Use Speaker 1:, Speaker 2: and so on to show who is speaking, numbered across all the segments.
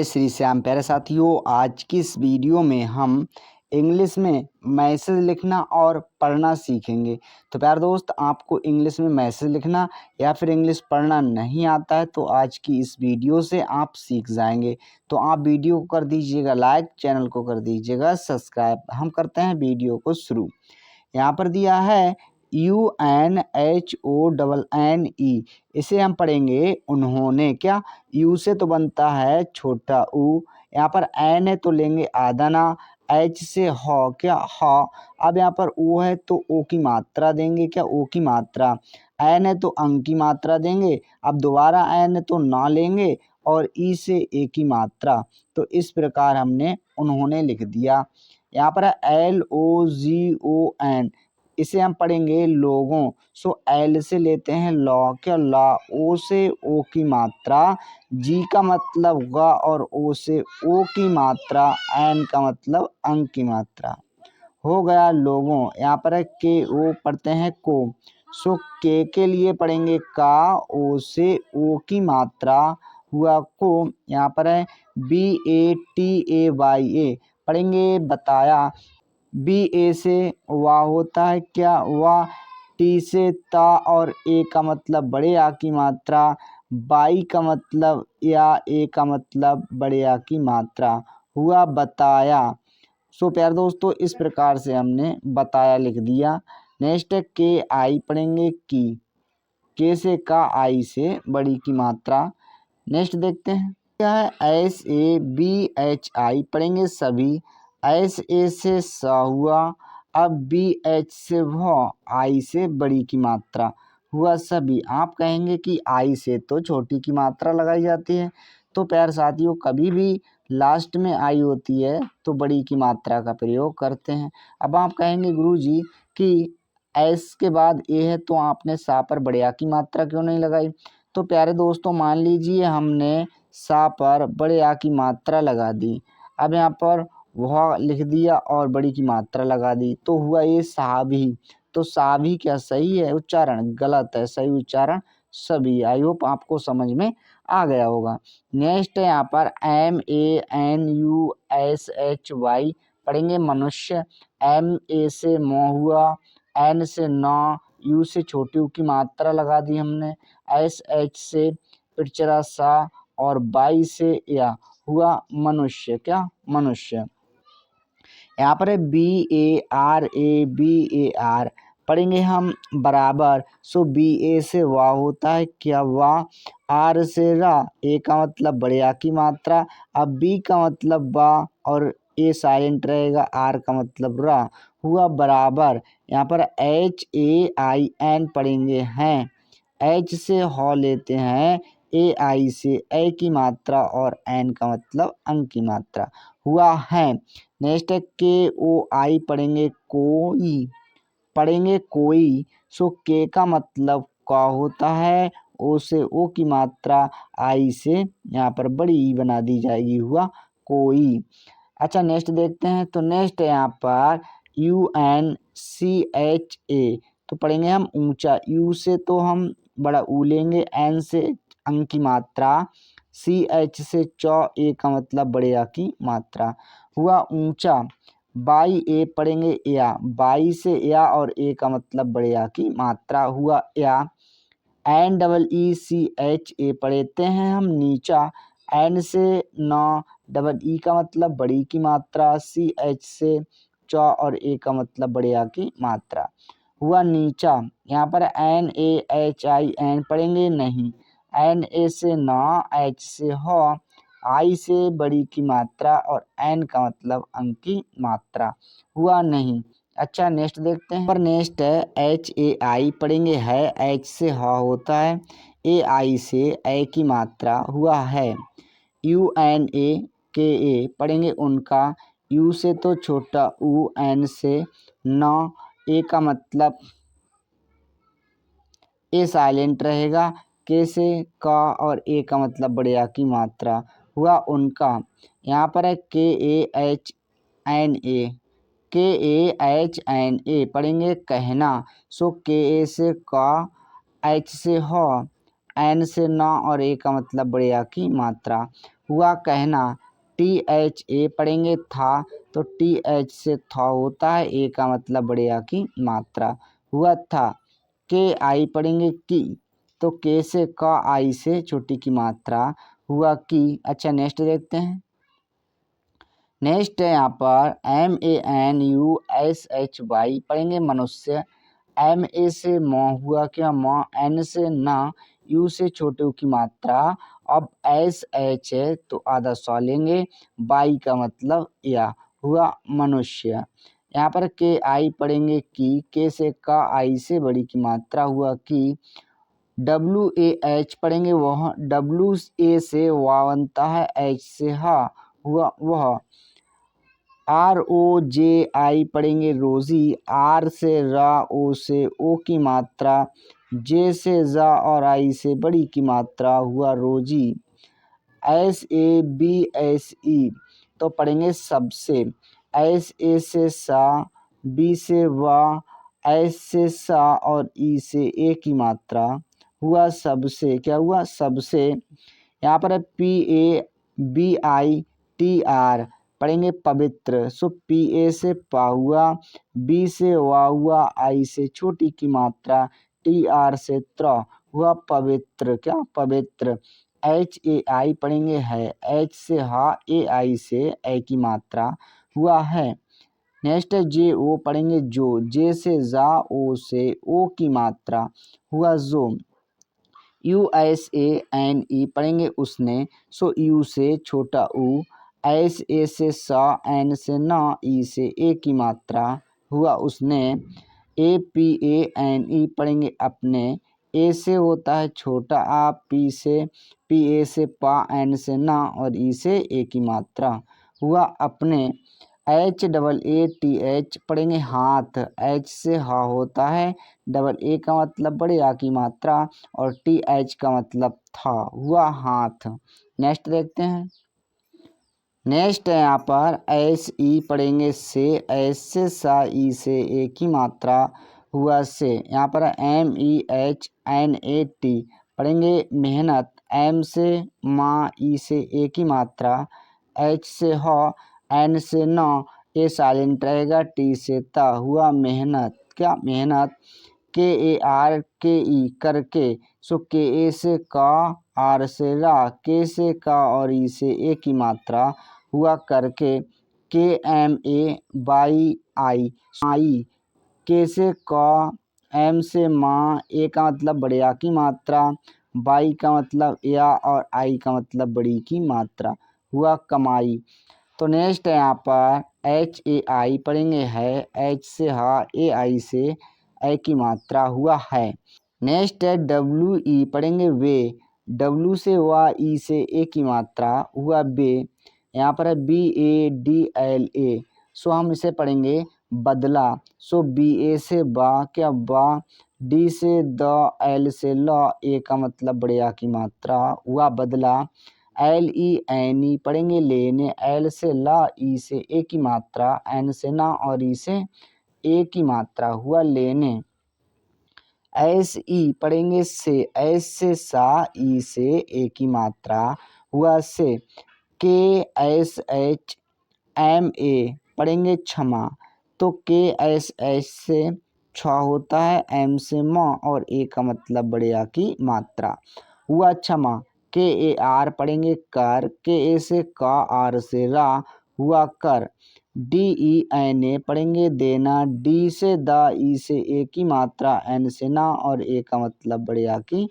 Speaker 1: जय श्री श्याम। प्यारे साथियों, आज की इस वीडियो में हम इंग्लिश में मैसेज लिखना और पढ़ना सीखेंगे। तो प्यारे दोस्त, आपको इंग्लिश में मैसेज लिखना या फिर इंग्लिश पढ़ना नहीं आता है तो आज की इस वीडियो से आप सीख जाएंगे। तो आप वीडियो को कर दीजिएगा लाइक, चैनल को कर दीजिएगा सब्सक्राइब। हम करते हैं वीडियो को शुरू। यहाँ पर दिया है UNHONNE, इसे हम पढ़ेंगे उन्होंने। क्या यू से तो बनता है छोटा ऊ, यहाँ पर एन है तो लेंगे आदाना, एच से ह, क्या ह। अब यहाँ पर ओ है तो ओ की मात्रा देंगे, क्या ओ की मात्रा। एन है तो अंक की मात्रा देंगे। अब दोबारा एन है तो ना लेंगे और ई से ए की मात्रा। तो इस प्रकार हमने उन्होंने लिख दिया। यहाँ पर है LOGON, इसे हम पढ़ेंगे लोगों। सो एल से लेते हैं लॉ, क्या ला। ओ से ओ की मात्रा, जी का मतलब गा और ओ से ओ की मात्रा, एन का मतलब अंक की मात्रा। हो गया लोगों। यहाँ पर है के ओ, पढ़ते हैं को। सो के लिए पढ़ेंगे का, ओ से ओ की मात्रा हुआ को। यहाँ पर है BATAYA, पढ़ेंगे बताया। बी ए से वाह होता है, क्या वाह। टी से ता और ए का मतलब बड़े आ की मात्रा, बाई का मतलब या, ए का मतलब बड़े आ की मात्रा हुआ बताया। सो प्यारे दोस्तों, इस प्रकार से हमने बताया लिख दिया। नेक्स्ट है के आई, पढ़ेंगे की। के से का, आई से बड़ी की मात्रा। नेक्स्ट देखते हैं क्या है SABHI, पढ़ेंगे सभी। एस ए से सा हुआ। अब BH से व, आई से बड़ी की मात्रा हुआ सभी। आप कहेंगे कि आई से तो छोटी की मात्रा लगाई जाती है। तो प्यारे साथियों, कभी भी लास्ट में आई होती है तो बड़ी की मात्रा का प्रयोग करते हैं। अब आप कहेंगे गुरुजी कि एस के बाद ए है तो आपने सा पर बड़े आ की मात्रा क्यों नहीं लगाई। तो प्यारे दोस्तों, मान लीजिए हमने सा पर बड़े आ की मात्रा लगा दी। अब यहाँ पर वह लिख दिया और बड़ी की मात्रा लगा दी तो हुआ ये साभी। तो साभी क्या सही है उच्चारण? गलत है। सही उच्चारण सभी। आई होप आपको समझ में आ गया होगा। नेक्स्ट है यहाँ पर MANUSHY, पढ़ेंगे मनुष्य। MA से म हुआ, N से न, U से छोटी ऊ की मात्रा लगा दी हमने, SH से पिचरा सा और बाई से या हुआ मनुष्य, क्या मनुष्य। यहाँ पर है BARABAR, पढ़ेंगे हम बराबर। सो BA से वाह होता है, क्या वाह। आर से रा, ए का मतलब बड़े आ की मात्रा। अब बी का मतलब बा और ए साइलेंट रहेगा, आर का मतलब रा हुआ बराबर। यहाँ पर HAIN, पढ़ेंगे हैं। एच से ह लेते हैं, AI से ए की मात्रा और एन का मतलब अंक की मात्रा हुआ है। नेक्स्ट है KOI, पढ़ेंगे कोई, पढ़ेंगे कोई। सो के का मतलब का होता है, ओ से ओ की मात्रा, आई से यहाँ पर बड़ी ई बना दी जाएगी, हुआ कोई। अच्छा नेक्स्ट देखते हैं। तो नेक्स्ट है यहाँ पर UNCHA, तो पढ़ेंगे हम ऊंचा। यू से तो हम बड़ा ऊ लेंगे, एन से अंक की मात्रा, CH से चौ, ए का मतलब बड़े आ की मात्रा हुआ ऊंचा। बाई ए, पढ़ेंगे या। बाई से या और ए का मतलब बड़े आ की मात्रा हुआ या। NEECHA, पढ़ते हैं हम नीचा। एन से न, डबल ई का मतलब बड़ी की मात्रा, CH से चौ और ए का मतलब बड़े आ की मात्रा हुआ नीचा। यहाँ पर NAHIN, पढ़ेंगे नहीं। NA से ना, H से ह, आई से बड़ी की मात्रा और एन का मतलब अंक की मात्रा हुआ नहीं। अच्छा नेक्स्ट देखते हैं। पर नेक्स्ट है HAI, पढ़ेंगे है। H से ह होता है, AI से ए की मात्रा हुआ है। UNAKA, पढ़ेंगे उनका। U से तो छोटा ऊ, N से न, ए का मतलब ए साइलेंट रहेगा, के से का और ए का मतलब बड़े आ की मात्रा हुआ उनका। यहाँ पर है KAHNA, KAHNA, पढ़ेंगे कहना। सो के ए से का, एच से ह, एन से ना और ए का मतलब बड़े आ की मात्रा। हुआ कहना, टी एच ए पढ़ेंगे था, तो टी एच से था होता है, ए का मतलब बड़े आ की मात्रा। हुआ था, के आई पढ़ेंगे की, तो के से का, आई से छोटी की मात्रा। हुआ की। अच्छा नेक्स्ट देखते हैं। नेक्स्ट है यहाँ पर MANUSHY पढ़ेंगे मनुष्य। MA से म हुआ क्या, म, N से ना, U से छोटे की मात्रा। अब SH है तो आधा सौ लेंगे, बाई का मतलब या, हुआ मनुष्य। यहाँ पर के आई पढ़ेंगे की, के से का, आई से बड़ी की मात्रा। हुआ की। WAH पढ़ेंगे वह, WA से वाह बनता है, H से हा, हुआ वह। ROJI पढ़ेंगे रोजी, आर से रा, ओ से ओ की मात्रा, जे से जा और आई से बड़ी की मात्रा। हुआ रोजी। SABSE तो पढ़ेंगे सबसे, SA से सा, बी से वा, एस से सा और ई से ए की मात्रा। हुआ सबसे। क्या हुआ, सबसे। यहाँ पर है PABITR पढ़ेंगे पवित्र। सो PA से पा हुआ, बी से वा हुआ, आई से छोटी की मात्रा, TR से त्र, हुआ पवित्र। क्या पवित्र। HAI पढ़ेंगे है, H से हा, AI से ए की मात्रा। हुआ है। नेक्स्ट है JO पढ़ेंगे जो, जे से जा, ओ से ओ की मात्रा। हुआ जो। USANE पढ़ेंगे उसने, सो यू से छोटा ऊ, SA से सा, एन से ना, ई से ए की मात्रा। हुआ उसने। APANE पढ़ेंगे अपने, ए से होता है छोटा आ, PA से पा, एन से ना और ई से ए की मात्रा। हुआ अपने। HAATH पढ़ेंगे हाथ, H से हा होता है, डबल ए का मतलब बड़े आ की मात्रा और TH का मतलब था। हुआ हाथ। नेक्स्ट देखते हैं। नेक्स्ट है यहाँ पर SE पढ़ेंगे से, एस से सा, ई से ए की मात्रा। हुआ से। यहाँ पर MEHNAT पढ़ेंगे मेहनत, M से माँ, ई से ए की मात्रा, H से ह, N से न, ए साइलेंट रहेगा, T से ता। हुआ मेहनत। क्या मेहनत। KARKE करके, सो KA से का, आर से रा, के से का और ई से ए की मात्रा। हुआ करके। KMAYI आई, के से का, एम से माँ, ए का मतलब बड़े आ की मात्रा, बाई का मतलब या और आई का मतलब बड़ी की मात्रा। हुआ कमाई। तो नेक्स्ट है यहाँ पर HAI पढ़ेंगे है, H से हा, AI से ए की मात्रा। हुआ है। नेक्स्ट है WE पढ़ेंगे वे, W से वा, ई से ए की मात्रा। हुआ बे। यहाँ पर है BADLA, सो हम इसे पढ़ेंगे बदला। सो BA से बा, क्या बा, D से द, L से ल, ए का मतलब बड़े आ की मात्रा। हुआ बदला। LENE पढ़ेंगे लेने, L से ला, ई से ए की मात्रा, N से ना और ई से ए की मात्रा। हुआ लेने। SE पढ़ेंगे से, एस से सा, ई से ए की मात्रा। हुआ से। KSHMA पढ़ेंगे क्षमा, तो KSH से छ होता है, M से म और ए का मतलब बड़े आ की मात्रा। हुआ क्षमा। KAR पढ़ेंगे कर, KA से का, आर से रा। हुआ कर। DENA पढ़ेंगे देना, D से दा, ई से ए की मात्रा, N से ना और ए का मतलब बड़े आ की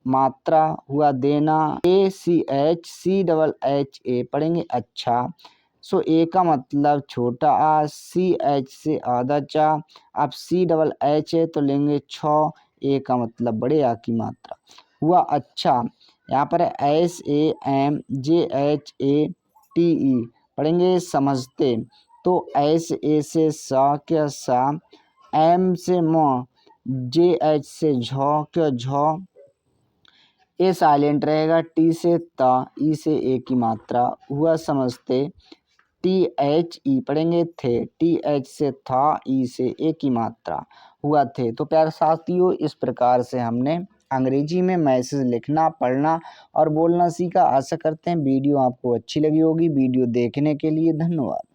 Speaker 1: मात्रा। हुआ देना। ACHCHA पढ़ेंगे अच्छा, सो ए का मतलब छोटा आ, CH से आधा चा, अब CHH है तो लेंगे छ, ए का मतलब बड़े आ की मात्रा। हुआ अच्छा। यहाँ पर SAMJHATE पढ़ेंगे समझते, तो SA से सा, क्या सा, M से म, JH से झ, क्या झ, ए साइलेंट रहेगा, T से ता, ई से ए की मात्रा। हुआ समझते। THE पढ़ेंगे थे, TH से था, ई से ए की मात्रा। हुआ थे। तो प्यारे साथियों इस प्रकार से हमने अंग्रेजी में मैसेज लिखना, पढ़ना और बोलना सीखा। आशा करते हैं वीडियो आपको अच्छी लगी होगी। वीडियो देखने के लिए धन्यवाद।